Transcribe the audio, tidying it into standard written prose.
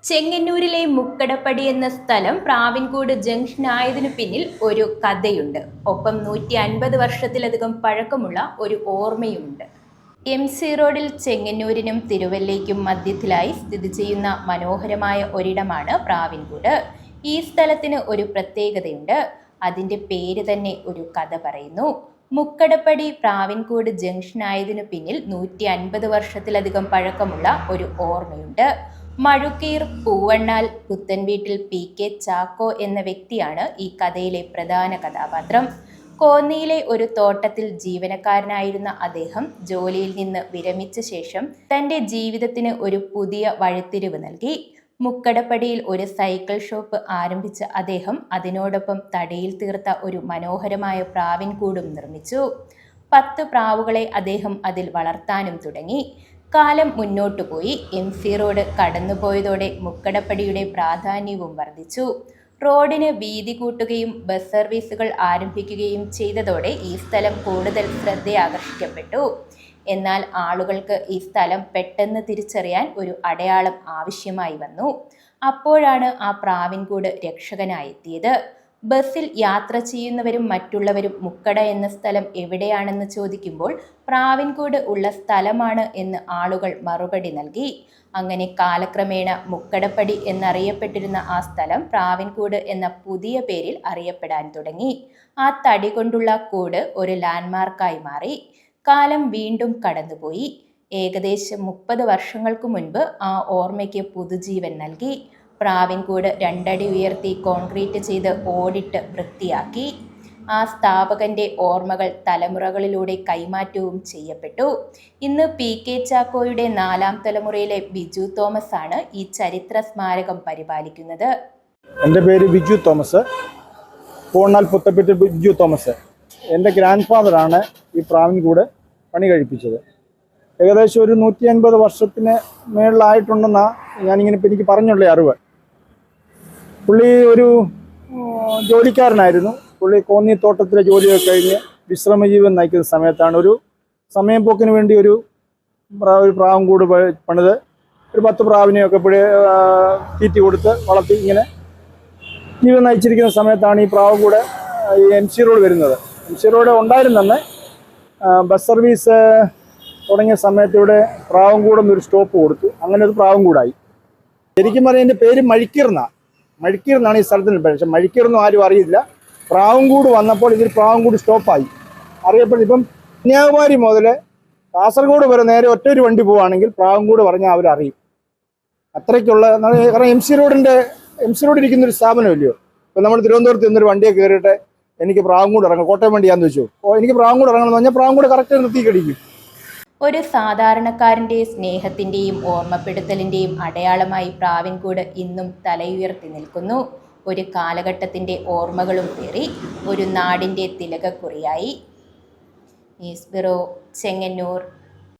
ചെങ്ങന്നൂരിലെ മുക്കടപ്പടി എന്ന സ്ഥലം പ്രാവിൻകൂട് ജംഗ്ഷൻ ആയതിനു പിന്നിൽ ഒരു കഥയുണ്ട്. ഒപ്പം 150 വർഷത്തിലധികം പഴക്കമുള്ള ഒരു ഓർമ്മയുമുണ്ട്. MC റോഡിൽ ചെങ്ങന്നൂരിനും തിരുവല്ലയ്ക്കും മധ്യത്തിലായി സ്ഥിതി ചെയ്യുന്ന മനോഹരമായ ഒരിടമാണ് പ്രാവിൻകൂട്. ഈ സ്ഥലത്തിന് ഒരു പ്രത്യേകതയുണ്ട്. അതിൻ്റെ പേര് തന്നെ ഒരു കഥ പറയുന്നു. മുക്കടപ്പടി പ്രാവിൻകൂട് ജംഗ്ഷൻ ആയതിനു പിന്നിൽ 150 വർഷത്തിലധികം പഴക്കമുള്ള ഒരു ഓർമ്മയുണ്ട്. മഴുക്കീർ പൂവണ്ണാൽ പുത്തൻവീട്ടിൽ PK ചാക്കോ എന്ന വ്യക്തിയാണ് ഈ കഥയിലെ പ്രധാന കഥാപാത്രം. കോന്നിയിലെ ഒരു തോട്ടത്തിൽ ജീവനക്കാരനായിരുന്ന അദ്ദേഹം ജോലിയിൽ നിന്ന് വിരമിച്ച ശേഷം തൻ്റെ ജീവിതത്തിന് ഒരു പുതിയ വഴിത്തിരിവ് നൽകി. മുക്കടപ്പടിയിൽ ഒരു സൈക്കിൾ ഷോപ്പ് ആരംഭിച്ച അദ്ദേഹം അതിനോടൊപ്പം തടിയിൽ തീർത്ത ഒരു മനോഹരമായ പ്രാവിൻകൂടും നിർമ്മിച്ചു. 10 പ്രാവുകളെ അദ്ദേഹം അതിൽ വളർത്താനും തുടങ്ങി. കാലം മുന്നോട്ടു പോയി. MC റോഡ് കടന്നുപോയതോടെ മുക്കടപ്പടിയുടെ പ്രാധാന്യവും വർദ്ധിച്ചു. റോഡിന് വീതി കൂട്ടുകയും ബസ് സർവീസുകൾ ആരംഭിക്കുകയും ചെയ്തതോടെ ഈ സ്ഥലം കൂടുതൽ ശ്രദ്ധയാകർഷിക്കപ്പെട്ടു. എന്നാൽ ആളുകൾക്ക് ഈ സ്ഥലം പെട്ടെന്ന് തിരിച്ചറിയാൻ ഒരു അടയാളം ആവശ്യമായി വന്നു. അപ്പോഴാണ് ആ പ്രാവിൻകൂട് രക്ഷകനായെത്തിയത്. ബസ്സിൽ യാത്ര ചെയ്യുന്നവരും മറ്റുള്ളവരും മുക്കട എന്ന സ്ഥലം എവിടെയാണെന്ന് ചോദിക്കുമ്പോൾ പ്രാവിൻകൂട് ഉള്ള സ്ഥലമാണ് എന്ന് ആളുകൾ മറുപടി നൽകി. അങ്ങനെ കാലക്രമേണ മുക്കടപ്പടി എന്നറിയപ്പെട്ടിരുന്ന ആ സ്ഥലം പ്രാവിൻകൂട് എന്ന പുതിയ പേരിൽ അറിയപ്പെടാൻ തുടങ്ങി. ആ തടി കൊണ്ടുള്ള കൂട് ഒരു ലാൻഡ്മാർക്കായി മാറി. കാലം വീണ്ടും കടന്നുപോയി. ഏകദേശം 30 വർഷങ്ങൾക്ക് മുൻപ് ആ ഓർമ്മയ്ക്ക് പുതുജീവൻ നൽകി. പ്രാവിൻകൂട് 2 അടി ഉയർത്തി കോൺക്രീറ്റ് ചെയ്ത് ഓടിട്ട് വൃത്തിയാക്കി. ആ സ്ഥാപകന്റെ ഓർമ്മകൾ തലമുറകളിലൂടെ കൈമാറ്റവും ചെയ്യപ്പെട്ടു. ഇന്ന് PK ചാക്കോയുടെ 4ാം തലമുറയിലെ ബിജു തോമസ് ആണ് ഈ ചരിത്ര സ്മാരകം പരിപാലിക്കുന്നത്. എൻ്റെ പേര് ബിജു തോമസ്, പൂവണ്ണാൽ പുത്തപ്പേട്ട് ബിജു തോമസ്. എൻ്റെ ഗ്രാൻഡ് ഫാദറാണ് ഈ പ്രാവിൻകൂട് പണി കഴിപ്പിച്ചത്. ഏകദേശം ഒരു 150 വർഷത്തിന് മേളിലായിട്ടുണ്ടെന്നാണ് ഞാനിങ്ങനെ എനിക്ക് പറഞ്ഞുള്ള അറിവ്. പുള്ളി ഒരു ജോലിക്കാരനായിരുന്നു. പുള്ളി കോന്നി തോട്ടത്തിലെ ജോലിയൊക്കെ കഴിഞ്ഞ് വിശ്രമജീവൻ നയിക്കുന്ന സമയത്താണ് ഒരു സമയം പോക്കിന് വേണ്ടി ഒരു പ്രാവിൻകൂട് പണിത് ഒരു 10 പ്രാവിനെയൊക്കെ തീറ്റി കൊടുത്ത് വളർത്തി ഇങ്ങനെ ജീവൻ നയിച്ചിരിക്കുന്ന സമയത്താണ് ഈ പ്രാവിൻകൂട് ഈ MC റോഡ് വരുന്നത്. MC റോഡ് ഉണ്ടായിരുന്നെ ബസ് സർവീസ് തുടങ്ങിയ സമയത്ത് ഇവിടെ പ്രാവിൻകൂടെന്നൊരു സ്റ്റോപ്പ് കൊടുത്തു. അങ്ങനെ ഒരു പ്രാവിൻകൂടായി. ശരിക്കും പറഞ്ഞാൽ എൻ്റെ പേര് മഴിക്കീർന്നാണ് ഈ സ്ഥലത്തിന് പേര്. പക്ഷെ മഴിക്കീർന്നും ആരും അറിയില്ല. പ്രാവിൻകൂട് വന്നപ്പോൾ ഇതിൽ പ്രാവിൻകൂട് സ്റ്റോപ്പായി അറിയപ്പെടും. ഇപ്പം കന്യാകുമാരി മുതൽ കാസർഗോഡ് വരെ നേരെ ഒറ്റൊരു വണ്ടി പോവുകയാണെങ്കിൽ പ്രാവിൻകൂട് പറഞ്ഞാൽ അവരറിയും. അത്രയ്ക്കുള്ള, കാരണം MC റോഡ് ഇരിക്കുന്നൊരു സ്ഥാപനമില്ലയോ. ഇപ്പം നമ്മൾ തിരുവനന്തപുരത്ത് നിന്നൊരു വണ്ടിയെ കയറിയിട്ട് എനിക്ക് പ്രാവിൻകൂട് ഇറങ്ങണം, കോട്ടയം വണ്ടിയാന്ന് വെച്ചു, എനിക്ക് പ്രാവിൻകൂട് ഇറങ്ങണമെന്ന് പറഞ്ഞാൽ പ്രാവിൻകൂട് കറക്റ്റ് നിർത്തി കടിക്കും. ഒരു സാധാരണക്കാരൻ്റെ സ്നേഹത്തിൻ്റെയും ഓർമ്മപ്പെടുത്തലിൻ്റെയും അടയാളമായി പ്രാവിൻകൂട് ഇന്നും തലയുയർത്തി നിൽക്കുന്നു. ഒരു കാലഘട്ടത്തിൻ്റെ ഓർമ്മകളും പേറി ഒരു നാടിൻ്റെ തിലകക്കുറിയായി. News bureau, Chengannur.